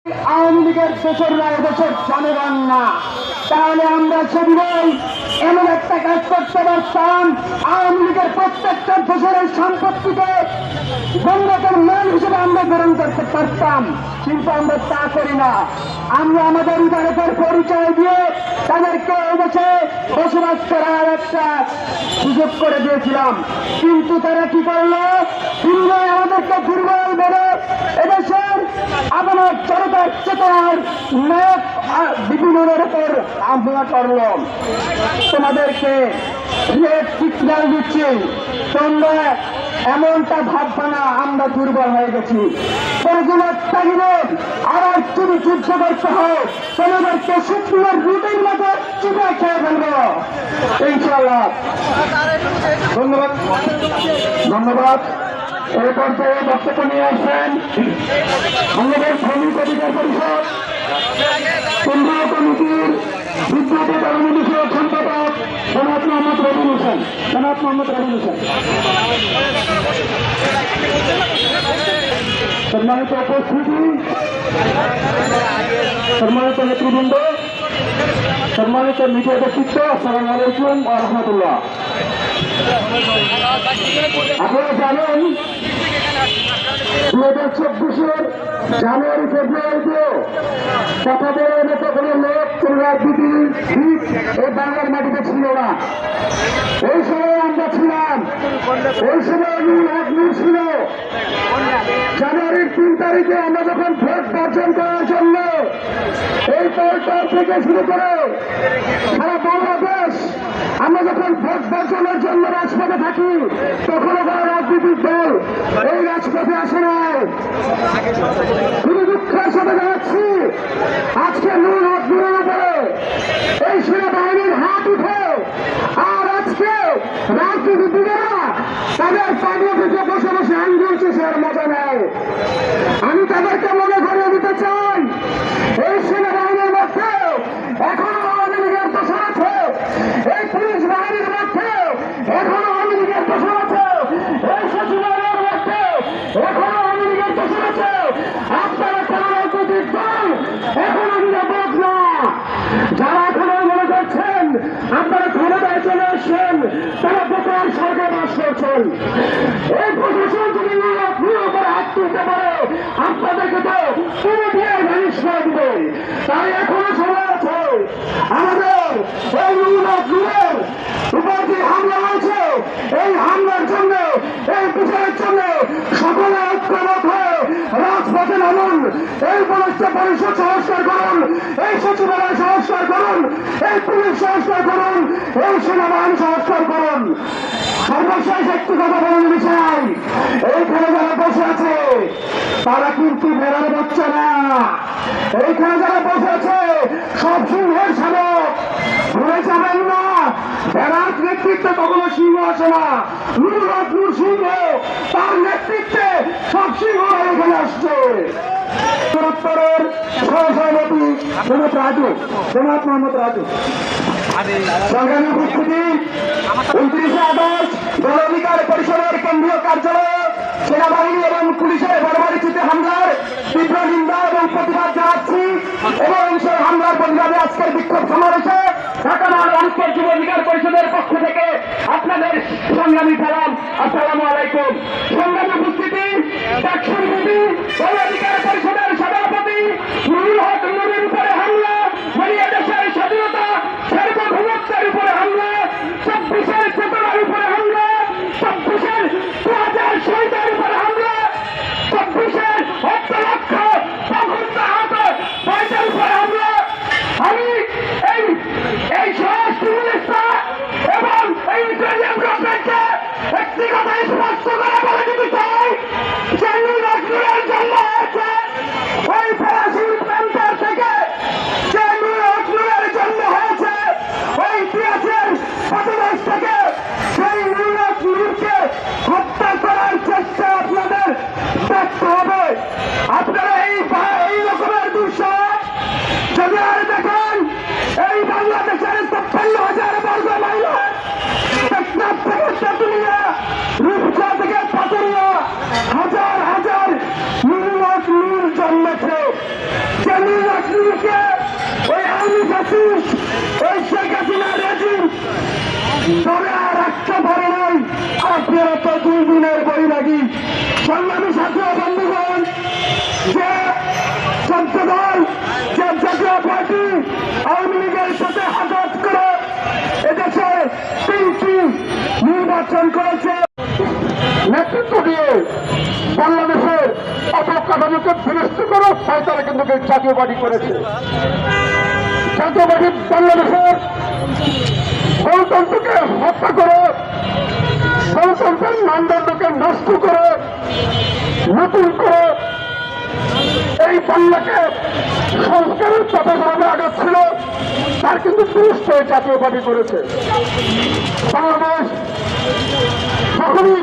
আওয়ামী লীগের দোসররা এদেশের জনগণ না, তাহলে আমরা সেদিনই এমন একটা কাজ করতে পারতাম, আওয়ামী লীগের প্রত্যেকটা দোসরের সম্পত্তিকে গণতন্ত্রের মান হিসেবে আমরা গ্রহণ করতে পারতাম, কিন্তু আমরা তা করি না। আমরা আমাদের উদারতার পরিচয় দিয়ে তাদেরকে এদেশে বসবাস করার একটা সুযোগ করে দিয়েছিলাম, কিন্তু তারা কি করলো? দিল্লি আমাদেরকে দুর্বল বলে এদেশের আপনার জনতার চেতনার নায়ক বিপিনের উপর হামলা করলো। তোমাদেরকে রেড সিগন্যাল দিচ্ছি, তোমরা এমনটা ভাববা না আমরা দুর্বল হয়ে গেছি। প্রয়োজনের তাগিদে আবার তুমি যুদ্ধ করতে হয়, তোমাদেরকে শুকনোর রুটির মতো চিপে খেয়ে ফেলবো ইনশাল্লাহ। ধন্যবাদ ধন্যবাদ। এই পর্যায়ে বক্তব্য নিয়ে আসছেন বাংলাদেশ শ্রমিক অধিকার পরিষদ কেন্দ্রীয় কমিটির বিদ্যাপী কর্মী বিষয়ক সম্পাদক জনাব মোহাম্মদ রবিন হোসেন। জনাব মোহাম্মদ রবিন হোসেন। সম্মানিত উপস্থিতি, সম্মানিত নেতৃবৃন্দ, সম্মানিত মিডিয়া ব্যক্তিত্ব, আসসালামু আলাইকুম ওয়া রাহমাতুল্লাহ। আপনারা জানেন 2024-এর জানুয়ারি ফেব্রুয়ারিতে কথা বলার মতো কোন লোক, কোন রাজনীতির ভিত এই বাংলার মাটিতে ছিল না। ওই সময় আমরা ছিলাম, ওই সময় ছিল। জানুয়ারির 3 তারিখে আমরা যখন ভোট বর্জন করার জন্য এই পরিসর থেকে শুরু করে সারা বাংলাদেশ আমরা যখন ভোট বর্জনের জন্য রাজপথে থাকি, তখনও কোনো রাজনীতিক দল এই রাজপথে আসে নাই। খুবই দুঃখের সাথে জানাচ্ছি, আজকে নুন নূরের উপরে এই সেনাবাহিনীর হাত উঠে, আর আজকে রাজনীতিবিদেরা তাদের পাগলা থেকে বসে বসে আঙ্গুল চুষার মজা নেয়। আমি তাদেরকে মনে করিয়ে দিতে চাই, এই সেনাবাহিনীর মধ্যে এখনো আওয়ামী লীগের দোষর আছে, এই পুলিশ বাহিনীর মধ্যে এখনো আওয়ামী লীগের দোষর আছে, এই সচিবালয়ের মধ্যে এখনো আওয়ামী লীগের দোষর আছে। আপনারা কোন রাজনৈতিক দল এখনো নিরাপদ না। যারা এখনো মনে করছেন আপনারা ক্ষমতায় চলে আসছেন, তারা বোকার সরকার বাস করছেন। এই প্রশাসন যদি করে হাত তুলতে পারে, আপনাদেরকে তো পুরো দিয়ে ভ্যানিশ করে দিবে। তাই এখনো সময় আছে। আমাদের এই নূরের উপর যে হামলা হয়েছে, এই হামলার জন্য, এই বিষয়ের জন্য সকলে ঐক্যমত হয়ে রাজপথে নামুন। এই পরিষদ সংস্কার করুন, এই সচিবালয় সংস্কার করুন, এই পুলিশ সংস্কার করুন, এই সেনাবাহিনী সংস্কার করুন। সর্বশেষ একটু কথা বলার বিষয়, এইখানে যারা বসে আছে তারা কিন্তু বেড়ার বাচ্চা না। এইখানে যারা বসে আছে সব সিংহের শাবক। ভুলে যাবেন না, বেড়ার নেতৃত্বে কখনো সিংহ আসে না। নূর সিংহ, তার নেতৃত্বে সব সিংহ এখানে আসছে। উত্তরের সহসভাপতি জনাব রাজু, জনাব মোহাম্মদ রাজু। সংগ্রামী উপস্থিতি, 29 আগস্ট গণ অধিকার পরিষদের কেন্দ্রীয় কার্যালয়ে সেনাবাহিনী এবং পুলিশের বর্বরোচিত হামলার তীব্র নিন্দা এবং প্রতিবাদ জানাচ্ছি, এবং সেই হামলার প্রতিবাদে আজকের বিক্ষোভ সমাবেশে ঢাকা মহানগর যুব অধিকার পরিষদের পক্ষ থেকে আপনাদের সংগ্রামী সালাম, আসসালামু আলাইকুম। সংগ্রামী উপস্থিতি, ডাকসুরপতি গণ অধিকার পরিষদের সভাপতি নুরুল হক নুরের উপরে হামলা, দেশের স্বাধীনতা সার্বভৌমত্বের উপরে হামলা, 24-এর চেতনার উপরে হামলা, 24-এর 2000 শহীদের উপরে হামলা, 24-এর 8 লক্ষ প্রকৃত আহত ভাইদের উপরে হামলা। আমি এই স্বরাষ্ট্র মিনিস্টার এবং এই ইন্টেলিজেন্স গভর্নমেন্টকে একটি কথা স্পষ্ট করে বলে দিতে চাই, যে নূরের জন্ম হয়েছে বাংলাদেশকে ওই আওয়ামী ফ্যাসিস্ট ওই শেখ হাসিনা রেজিম ধরে আর রাখতে পারে নাই। আপনারা তো 2 দিনের বই লাগি। সংগ্রামী সাথী ও বন্ধুগণ, যে 14 দল, যে জাতীয় পার্টি আওয়ামী লীগের সাথে হাত করে এদেশে 3টি নির্বাচন করেছে, নেতৃত্ব দিয়ে বাংলাদেশের অবকাঠামোকে বিনষ্ট করে তারা কিন্তু জাতীয় পার্টি করেছে। জাতীয় পার্টি বাংলাদেশের গণতন্ত্রকে হত্যা করে, গণতন্ত্রের মানদণ্ডকে নষ্ট করে, নতুন করে এই বাংলাকে সংস্কারের পথে ভাবে আগাচ্ছিল, তার কিন্তু বিনষ্ট জাতীয় পার্টি করেছে। বাংলাদেশ যখনই